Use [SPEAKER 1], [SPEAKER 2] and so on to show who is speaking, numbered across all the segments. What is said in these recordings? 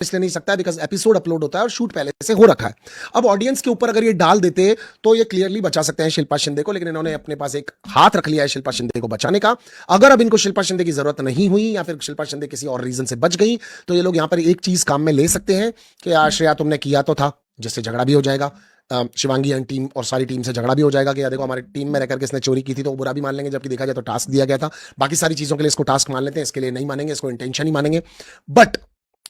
[SPEAKER 1] इसलिए नहीं सकता बिकॉज एपिसोड अपलोड होता है और शूट पहले से हो रखा है। अब ऑडियंस के ऊपर अगर ये डाल देते तो ये क्लियरली बचा सकते हैं शिल्पा शिंदे को, लेकिन इन्होंने अपने पास एक हाथ रख लिया है शिल्पा शिंदे को बचाने का। अगर अब इनको शिल्पा शिंदे की जरूरत नहीं हुई या फिर शिल्पा शिंदे किसी और रीजन से बच गई तो ये लोग यहां पर एक चीज काम में ले सकते हैं कि श्रेया तुमने किया तो था, जिससे झगड़ा भी हो जाएगा शिवांगी एंड टीम और सारी टीम से झगड़ा भी हो जाएगा कि यार देखो हमारी टीम में रहकर के इसने चोरी की थी, तो वो बुरा भी मान लेंगे, जबकि देखा जाए तो टास्क दिया गया था। बाकी सारी चीजों के लिए इसको टास्क मान लेते हैं, इसके लिए नहीं मानेंगे, इसको इंटेंशन ही मानेंगे। बट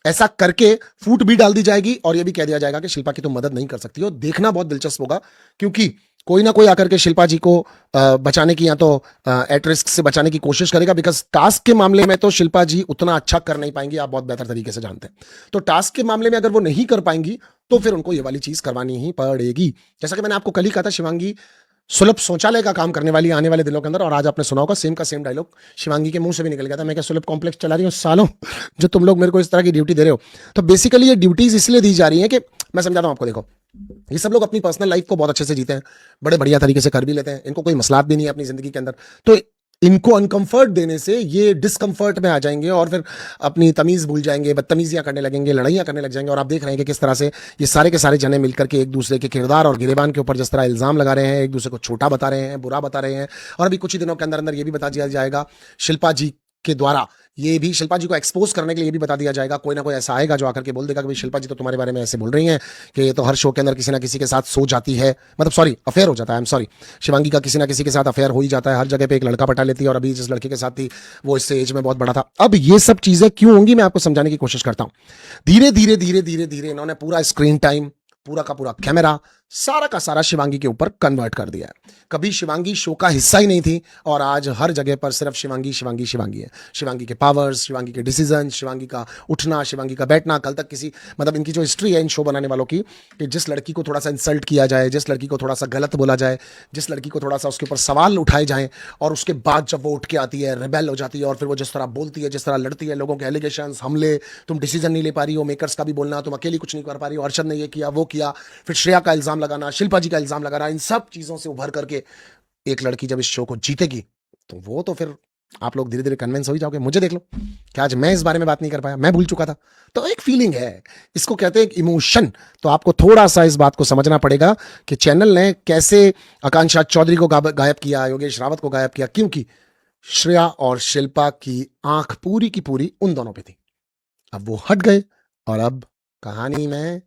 [SPEAKER 1] ऐसा करके फूट भी डाल दी जाएगी और यह भी कह दिया जाएगा कि शिल्पा की तुम मदद नहीं कर सकती हो। देखना बहुत दिलचस्प होगा, क्योंकि कोई ना कोई आकर के शिल्पा जी को बचाने की या तो एट रिस्क से बचाने की कोशिश करेगा, बिकॉज टास्क के मामले में तो शिल्पा जी उतना अच्छा कर नहीं पाएंगी, आप बहुत बेहतर तरीके से जानते हैं। तो टास्क के मामले में अगर वो नहीं कर पाएंगी तो फिर उनको ये वाली चीज करवानी ही पड़ेगी। जैसा कि मैंने आपको कल ही कहा था, शिवांगी सुलभ शौचालय का काम करने वाली आने वाले दिनों के अंदर, और आज आपने सुना होगा सेम का सेम डायलॉग शिवांगी के मुंह से भी निकल गया था, मैं क्या सुलभ कॉम्प्लेक्स चला रही हूँ सालों, जो तुम लोग मेरे को इस तरह की ड्यूटी दे रहे हो। तो बेसिकली ये ड्यूटीज इसलिए दी जा रही है कि मैं समझाता हूं आपको। देखो ये सब लोग अपनी पर्सनल लाइफ को बहुत अच्छे से जीते हैं, बड़े बढ़िया तरीके से कर भी लेते हैं, इनको कोई मसलात भी नहीं है अपनी जिंदगी के अंदर। तो इनको अनकंफर्ट देने से ये डिस्कंफर्ट में आ जाएंगे और फिर अपनी तमीज भूल जाएंगे, बदतमीजियां करने लगेंगे, लड़ाइयां करने लग जाएंगे। और आप देख रहे हैं कि किस तरह से ये सारे के सारे जने मिलकर के एक दूसरे के किरदार और गिरेबान के ऊपर जिस तरह इल्जाम लगा रहे हैं, एक दूसरे को छोटा बता रहे हैं, बुरा बता रहे हैं। और अभी कुछ ही दिनों के अंदर अंदर ये भी बता दिया जाएगा शिल्पा जी के द्वारा, ये भी शिल्पा जी को एक्सपोज करने के लिए भी बता दिया जाएगा, कोई ना कोई ऐसा आएगा जो आकर के बोल देगा कि भाई शिल्पा जी तो तुम्हारे बारे में ऐसे बोल रही हैं कि ये तो हर शो के अंदर किसी ना किसी के साथ सो जाती है, मतलब सॉरी अफेयर हो जाता है, आई एम सॉरी, शिवांगी का किसी ना किसी के साथ अफेयर हो ही जाता है, हर जगह पे एक लड़का पटा लेती है, और अभी जिस लड़के के साथ थी वो इससे एज में बहुत बड़ा था। अब ये सब चीजें क्यों होंगी मैं आपको समझाने की कोशिश करता हूं। धीरे धीरे धीरे धीरे धीरे इन्होंने पूरा स्क्रीन टाइम, पूरा का पूरा कैमरा, सारा का सारा शिवांगी के ऊपर कन्वर्ट कर दिया है। कभी शिवांगी शो का हिस्सा ही नहीं थी और आज हर जगह पर सिर्फ शिवांगी शिवांगी शिवांगी है। शिवांगी के पावर्स, शिवांगी के डिसीजन, शिवांगी का उठना, शिवांगी का बैठना। कल तक किसी मतलब इनकी जो हिस्ट्री है इन शो बनाने वालों की, कि जिस लड़की को थोड़ा सा इंसल्ट किया जाए, जिस लड़की को थोड़ा सा गलत बोला जाए, जिस लड़की को थोड़ा सा उसके ऊपर सवाल उठाए जाएं, और उसके बाद जब वो उठ के आती है, रिबेल हो जाती है, और फिर वो जिस तरह बोलती है, जिस तरह लड़ती है, लोगों के एलिगेशन, हमले, तुम डिसीजन नहीं ले पा रही हो, मेकर्स का भी बोलना, तुम अकेली कुछ नहीं कर पा रही हो, अर्शद ने ये किया वो किया, फिर श्रेया का इल्जाम लगाना, शिल्पा जी का इल्जाम लगाना, इन सब चीजों से उभर करके एक लड़की जब इस शो को जीतेगी तो वो तो फिर आप लोग धीरे धीरे कन्विंस हो ही जाओगे। मुझे देख लो कि आज मैं इस बारे में बात नहीं कर पाया, मैं भूल चुका था। तो एक फीलिंग है, इसको कहते हैं इमोशन। तो आपको थोड़ा सा इस बात को समझना पड़ेगा कि चैनल ने कैसे आकांक्षा चौधरी को गायब किया, योगेश रावत को गायब किया, क्योंकि श्रेया और शिल्पा की आंख पूरी की पूरी उन दोनों पे थी। अब वो हट गए और अब कहानी में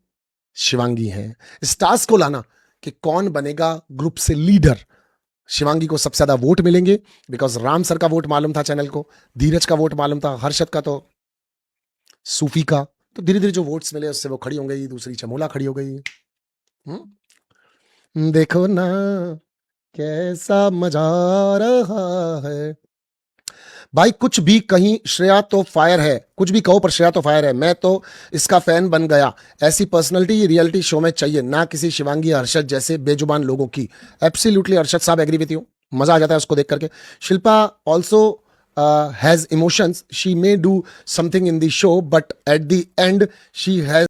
[SPEAKER 1] शिवांगी है। इस टास्क को लाना कि कौन बनेगा ग्रुप से लीडर, शिवांगी को सबसे ज्यादा वोट मिलेंगे, बिकॉज राम सर का वोट मालूम था चैनल को, धीरज का वोट मालूम था, हर्षद का, तो सूफी का। तो धीरे धीरे जो वोट्स मिले उससे वो खड़ी हो गई, दूसरी चमोला खड़ी हो गई। देखो ना कैसा मजा आ रहा है भाई। कुछ भी कहीं श्रेया तो फायर है, कुछ भी कहो पर श्रेया तो फायर है। मैं तो इसका फैन बन गया। ऐसी पर्सनालिटी रियलिटी शो में चाहिए, ना किसी शिवांगी हर्षद जैसे बेजुबान लोगों की। एब्सोल्युटली अर्शद साहब एग्री विथ यू, मजा आ जाता है उसको देख करके। Shilpa also has emotions, she may do something in the show but at the end she has